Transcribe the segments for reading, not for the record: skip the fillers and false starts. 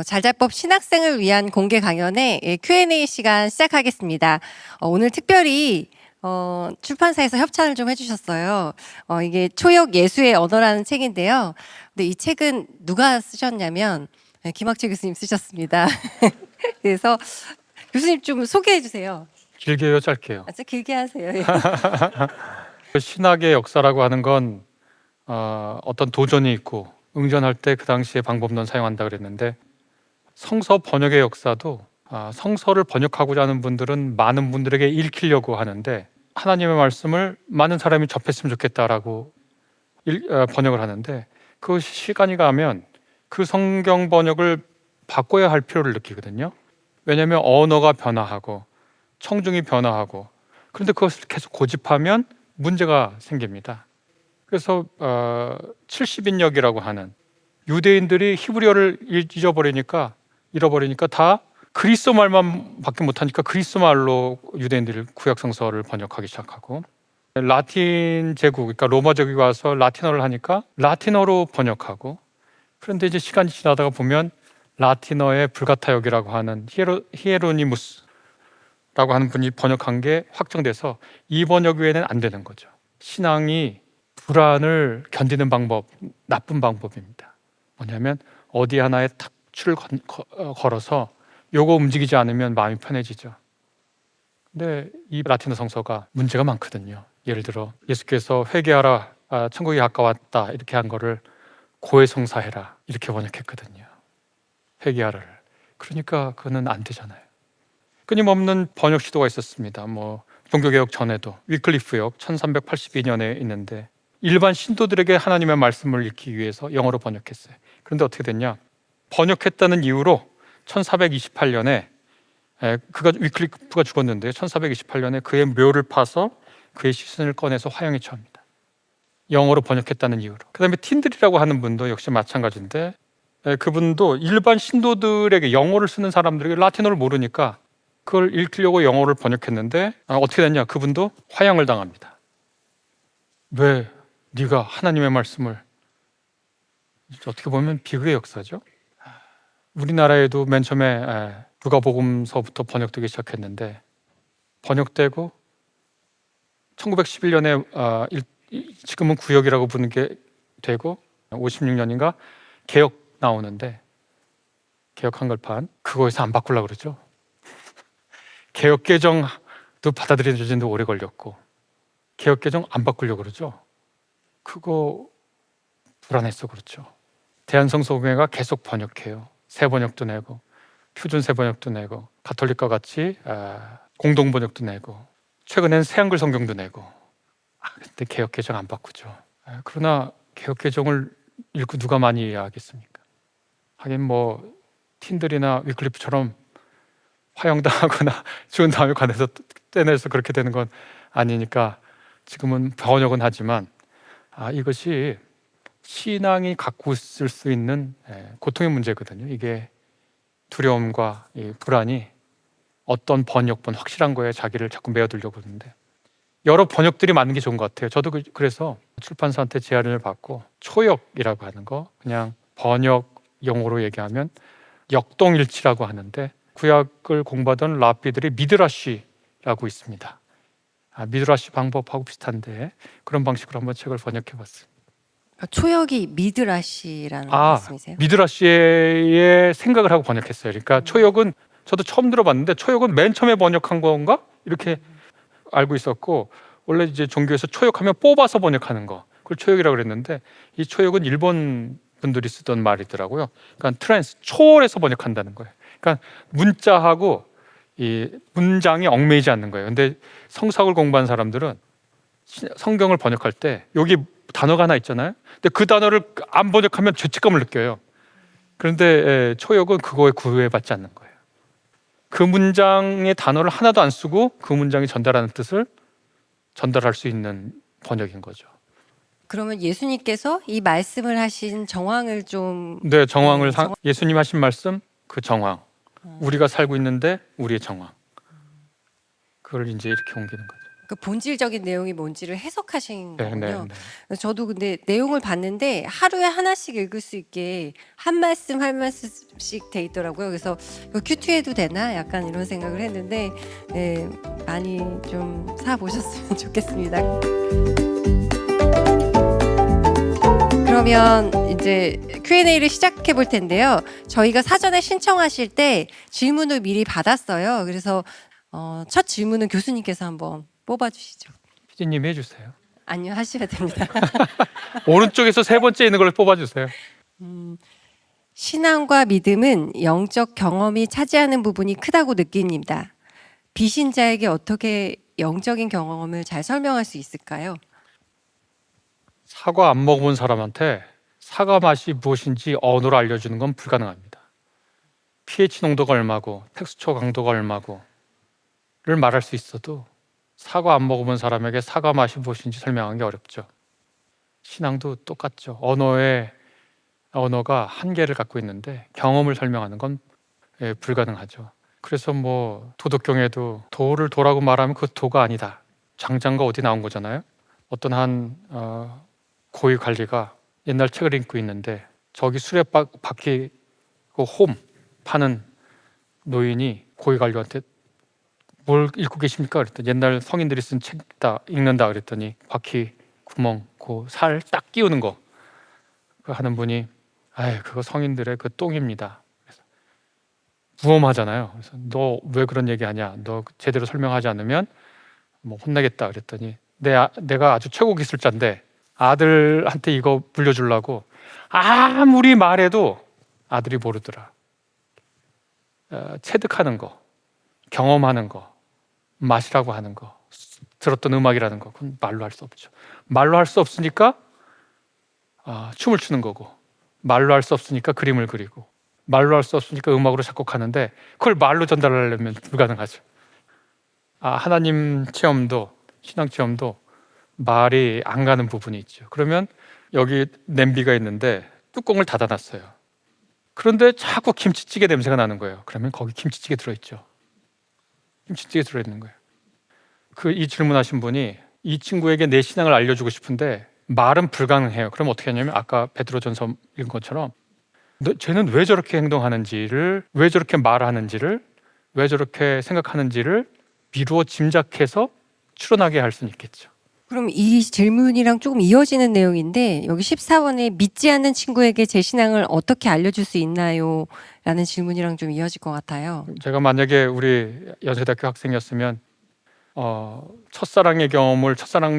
잘잘법 신학생을 위한 공개 강연의 Q&A 시간 시작하겠습니다. 오늘 특별히 출판사에서 협찬을 좀 해주셨어요. 이게 초역 예수의 언어라는 책인데요. 근데 이 책은 누가 쓰셨냐면 김학철 교수님 쓰셨습니다. 그래서 교수님 좀 소개해 주세요. 길게요, 짧게요? 좀 길게 하세요. 신학의 역사라고 하는 건 어떤 도전이 있고 응전할 때 그 당시에 방법론 사용한다 그랬는데, 성서 번역의 역사도 성서를 번역하고자 하는 분들은 많은 분들에게 읽히려고 하는데, 하나님의 말씀을 많은 사람이 접했으면 좋겠다라고 번역을 하는데, 그 시간이 가면 그 성경 번역을 바꿔야 할 필요를 느끼거든요. 왜냐하면 언어가 변화하고 청중이 변화하고, 그런데 그것을 계속 고집하면 문제가 생깁니다. 그래서 70인역이라고 하는, 유대인들이 히브리어를 잃어버리니까 다 그리스 말만 밖에 못하니까 그리스 말로 유대인들이 구약 성서를 번역하기 시작하고, 라틴 제국, 그러니까 로마 제국이 와서 라틴어를 하니까 라틴어로 번역하고, 그런데 이제 시간이 지나다가 보면 라틴어의 불가타역이라고 하는 히에로니무스라고 하는 분이 번역한 게 확정돼서 이 번역 외에는 안 되는 거죠. 신앙이 불안을 견디는 방법, 나쁜 방법입니다. 뭐냐면 어디 하나에 탁 줄을 걸어서 요거 움직이지 않으면 마음이 편해지죠. 근데 이 라틴어 성서가 문제가 많거든요. 예를 들어 예수께서 회개하라, 천국이 가까웠다 이렇게 한 거를 고해성사해라 이렇게 번역했거든요. 회개하라를. 그러니까 그거는 안 되잖아요. 끊임없는 번역 시도가 있었습니다. 종교개혁 전에도 위클리프역 1382년에 있는데, 일반 신도들에게 하나님의 말씀을 읽기 위해서 영어로 번역했어요. 그런데 어떻게 됐냐? 번역했다는 이유로 1428년에 위클리프가 죽었는데 1428년에 그의 묘를 파서 그의 시신을 꺼내서 화형에 처합니다. 영어로 번역했다는 이유로. 그 다음에 틴들이라고 하는 분도 역시 마찬가지인데, 그분도 일반 신도들에게, 영어를 쓰는 사람들에게 라틴어를 모르니까 그걸 읽으려고 영어를 번역했는데 어떻게 됐냐? 그분도 화형을 당합니다. 왜? 네가 하나님의 말씀을, 어떻게 보면 비극의 역사죠. 우리나라에도 맨 처음에 누가복음서부터 번역되기 시작했는데, 번역되고 1911년에 지금은 구역이라고 부르는 게 되고, 56년인가 개역 나오는데, 개역 한글판 그거에서 안 바꾸려고 그러죠. 개역 개정도 받아들여지는데 오래 걸렸고, 개역 개정 안 바꾸려고 그러죠. 그거 불안해서 그렇죠. 대한성서공회가 계속 번역해요. 새 번역도 내고, 표준 새 번역도 내고, 가톨릭과 같이 공동 번역도 내고, 최근엔 새한글 성경도 내고. 근데 개역 개정 안 바꾸죠. 그러나 개역 개정을 읽고 누가 많이 이해하겠습니까? 하긴 틴들이나 위클리프처럼 화형당하거나 죽은 다음에 관에서 떼내서 그렇게 되는 건 아니니까 지금은 번역은 하지만, 이것이 신앙이 갖고 있을 수 있는 고통의 문제거든요. 이게 두려움과 이 불안이 어떤 번역본 확실한 거에 자기를 자꾸 메어들려고 하는데, 여러 번역들이 많은 게 좋은 것 같아요. 저도 그래서 출판사한테 제안을 받고, 초역이라고 하는 거, 그냥 번역 용어로 얘기하면 역동일치라고 하는데, 구약을 공부하던 랍비들이 미드라시라고 있습니다. 미드라시 방법하고 비슷한데 그런 방식으로 한번 책을 번역해봤어요. 초역이 미드라시라는 말씀이세요? 미드라시의 생각을 하고 번역했어요. 그러니까 초역은 저도 처음 들어봤는데, 초역은 맨 처음에 번역한 건가? 이렇게 알고 있었고, 원래 이제 종교에서 초역하면 뽑아서 번역하는 거, 그걸 초역이라고 그랬는데, 이 초역은 일본 분들이 쓰던 말이더라고요. 그러니까 초월해서 번역한다는 거예요. 그러니까 문자하고 이 문장이 얽매이지 않는 거예요. 근데 성서학을 공부한 사람들은 성경을 번역할 때 여기 단어가 하나 있잖아요. 근데 그 단어를 안 번역하면 죄책감을 느껴요. 그런데 초역은 그거에 구애받지 않는 거예요. 그 문장의 단어를 하나도 안 쓰고 그 문장이 전달하는 뜻을 전달할 수 있는 번역인 거죠. 그러면 예수님께서 이 말씀을 하신 정황을 좀... 네, 정황을 예수님 하신 말씀, 그 정황, 우리가 살고 있는데 우리의 정황, 그걸 이제 이렇게 옮기는 거죠. 그 본질적인 내용이 뭔지를 해석하신 네, 네, 거군요. 네. 저도 근데 내용을 봤는데 하루에 하나씩 읽을 수 있게 한 말씀씩 돼 있더라고요. 그래서 이거 큐티해도 되나? 약간 이런 생각을 했는데 네, 많이 좀 사보셨으면 좋겠습니다. 그러면 이제 Q&A를 시작해 볼 텐데요. 저희가 사전에 신청하실 때 질문을 미리 받았어요. 그래서 첫 질문은 교수님께서 한번 뽑아주시죠. PD님이 해주세요. 아니요, 하셔야 됩니다. 오른쪽에서 세 번째 있는 걸 뽑아주세요. 신앙과 믿음은 영적 경험이 차지하는 부분이 크다고 느낍니다. 비신자에게 어떻게 영적인 경험을 잘 설명할 수 있을까요? 사과 안 먹어본 사람한테 사과 맛이 무엇인지 언어로 알려주는 건 불가능합니다. pH 농도가 얼마고 텍스처 강도가 얼마고를 말할 수 있어도 사과 안 먹어본 사람에게 사과 맛이 무엇인지 설명하는 게 어렵죠. 신앙도 똑같죠. 언어가 한계를 갖고 있는데 경험을 설명하는 건 불가능하죠. 그래서 뭐 도덕경에도 도를 도라고 말하면 그 도가 아니다. 장장가 어디 나온 거잖아요. 어떤 한 고위 관리가 옛날 책을 읽고 있는데 저기 수레바퀴 그 홈 파는 노인이 고위 관리한테 뭘 읽고 계십니까? 그랬더니 옛날 성인들이 쓴 책다 읽는다 그랬더니 바퀴 구멍 그 살 딱 끼우는 거 그 하는 분이 그거 성인들의 그 똥입니다. 그래서 무엄하잖아요. 그래서 너 왜 그런 얘기하냐? 너 제대로 설명하지 않으면 뭐 혼나겠다 그랬더니 내가 아주 최고 기술자인데 아들한테 이거 물려주려고 아무리 말해도 아들이 모르더라. 체득하는 거, 경험하는 거, 맛이라고 하는 거, 들었던 음악이라는 거, 그건 말로 할 수 없죠. 말로 할 수 없으니까 춤을 추는 거고, 말로 할 수 없으니까 그림을 그리고, 말로 할 수 없으니까 음악으로 작곡하는데 그걸 말로 전달하려면 불가능하죠. 하나님 체험도, 신앙 체험도 말이 안 가는 부분이 있죠. 그러면 여기 냄비가 있는데 뚜껑을 닫아놨어요. 그런데 자꾸 김치찌개 냄새가 나는 거예요. 그러면 거기 김치찌개 들어있죠. 김치찌개 들어있는 거예요. 이 질문하신 분이 이 친구에게 내 신앙을 알려주고 싶은데 말은 불가능해요. 그럼 어떻게 하냐면 아까 베드로전서 읽은 것처럼 쟤는 왜 저렇게 행동하는지를, 왜 저렇게 말하는지를, 왜 저렇게 생각하는지를 미루어 짐작해서 추론하게 할 수는 있겠죠. 그럼 이 질문이랑 조금 이어지는 내용인데 여기 14번에 믿지 않는 친구에게 제 신앙을 어떻게 알려줄 수 있나요? 라는 질문이랑 좀 이어질 것 같아요. 제가 만약에 우리 연세대학교 학생이었으면 첫사랑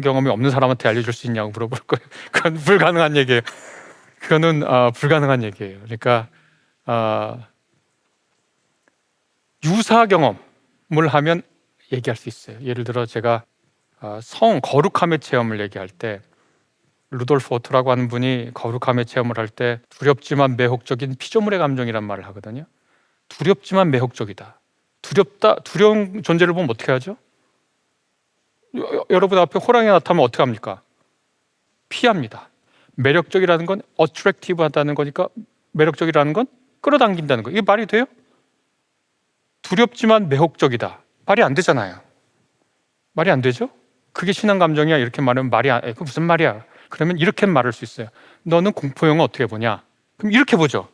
경험이 없는 사람한테 알려줄 수 있냐고 물어볼 거예요. 그건 불가능한 얘기예요. 그거는 불가능한 얘기예요. 그러니까 유사 경험을 하면 얘기할 수 있어요. 예를 들어 제가 거룩함의 체험을 얘기할 때 루돌프 오토라고 하는 분이 거룩함의 체험을 할 때 두렵지만 매혹적인 피조물의 감정이란 말을 하거든요. 두렵지만 매혹적이다. 두려운 존재를 보면 어떻게 하죠? 여러분 앞에 호랑이가 나타나면 어떻게 합니까? 피합니다. 매력적이라는 건 attractive하다는 거니까 매력적이라는 건 끌어당긴다는 거예요. 이게 말이 돼요? 두렵지만 매혹적이다. 말이 안 되잖아요. 말이 안 되죠? 그게 신앙 감정이야 이렇게 말하면 그 무슨 말이야? 그러면 이렇게 말할 수 있어요. 너는 공포 영화 어떻게 보냐? 그럼 이렇게 보죠.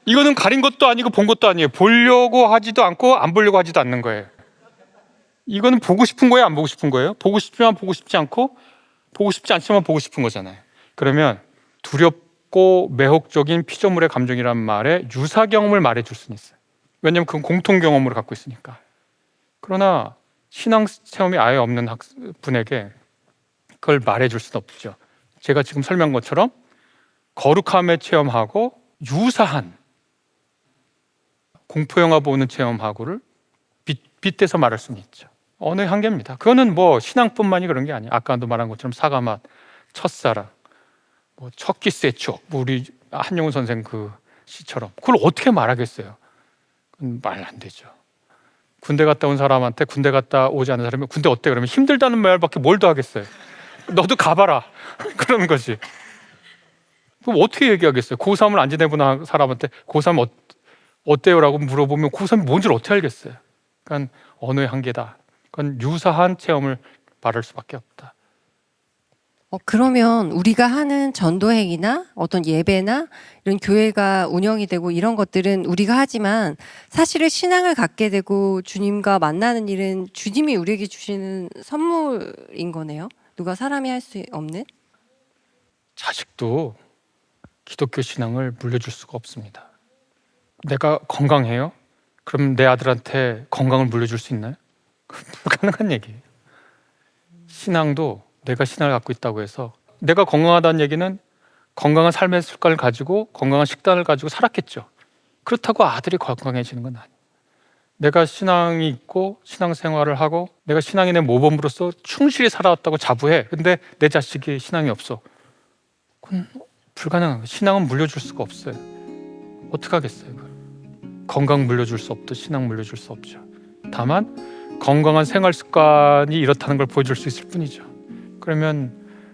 이거는 가린 것도 아니고 본 것도 아니에요. 보려고 하지도 않고 안 보려고 하지도 않는 거예요. 이거는 보고 싶은 거예요, 안 보고 싶은 거예요? 보고 싶지만 보고 싶지 않고, 보고 싶지 않지만 보고 싶은 거잖아요. 그러면 두렵고 매혹적인 피조물의 감정이란 말에 유사 경험을 말해줄 수는 있어요. 왜냐하면 그건 공통 경험으로 갖고 있으니까. 그러나 신앙 체험이 아예 없는 분에게 그걸 말해줄 수는 없죠. 제가 지금 설명한 것처럼 거룩함의 체험하고 유사한 공포영화 보는 체험하고를 빗대서 말할 수는 있죠. 언어의 한계입니다. 그거는 뭐 신앙뿐만이 그런 게 아니에요. 아까도 말한 것처럼 사과맛, 첫사랑, 뭐 첫 키스의 추억, 우리 한용운 선생 그 시처럼 그걸 어떻게 말하겠어요? 그건 말 안 되죠. 군대 갔다 온 사람한테 군대 갔다 오지 않은 사람이 군대 어때? 그러면 힘들다는 말밖에 뭘 더 하겠어요? 너도 가봐라. 그러는 거지. 그럼 어떻게 얘기하겠어요? 고3을 안 지내본 사람한테 고3 어때요? 라고 물어보면 고3이 뭔지를 어떻게 알겠어요? 그러니까 언어의 한계다. 그건 유사한 체험을 말할 수밖에 없다. 그러면 우리가 하는 전도행위나 어떤 예배나 이런 교회가 운영이 되고 이런 것들은 우리가 하지만 사실은 신앙을 갖게 되고 주님과 만나는 일은 주님이 우리에게 주시는 선물인 거네요. 누가 사람이 할 수 없는? 자식도 기독교 신앙을 물려줄 수가 없습니다. 내가 건강해요? 그럼 내 아들한테 건강을 물려줄 수 있나요? 불가능한 얘기예요. 신앙도 내가 신앙을 갖고 있다고 해서 내가 건강하다는 얘기는 건강한 삶의 습관을 가지고 건강한 식단을 가지고 살았겠죠. 그렇다고 아들이 건강해지는 건 아니에요. 내가 신앙이 있고 신앙생활을 하고 내가 신앙인의 모범으로서 충실히 살아왔다고 자부해. 근데 내 자식이 신앙이 없어. 그건 불가능한 거예요. 신앙은 물려줄 수가 없어요. 어떻게 하겠어요? 그걸. 건강 물려줄 수 없듯 신앙 물려줄 수 없죠. 다만 건강한 생활 습관이 이렇다는 걸 보여줄 수 있을 뿐이죠. 그러면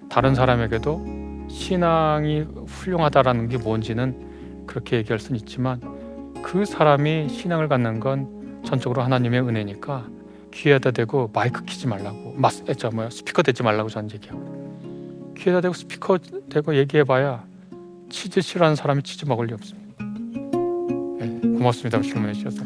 다른 사람에게도 신앙이 훌륭하다라는 게 뭔지는 그렇게 얘기할 수는 있지만 그 사람이 신앙을 갖는 건 전적으로 하나님의 은혜니까 귀에다 대고 마이크 키지 말라고 스피커 대지 말라고 저는 얘기하고 귀에다 대고 스피커 대고 얘기해봐야 치즈 싫어하는 사람이 치즈 먹을 리 없습니다. 네, 고맙습니다. 질문해 주셔서.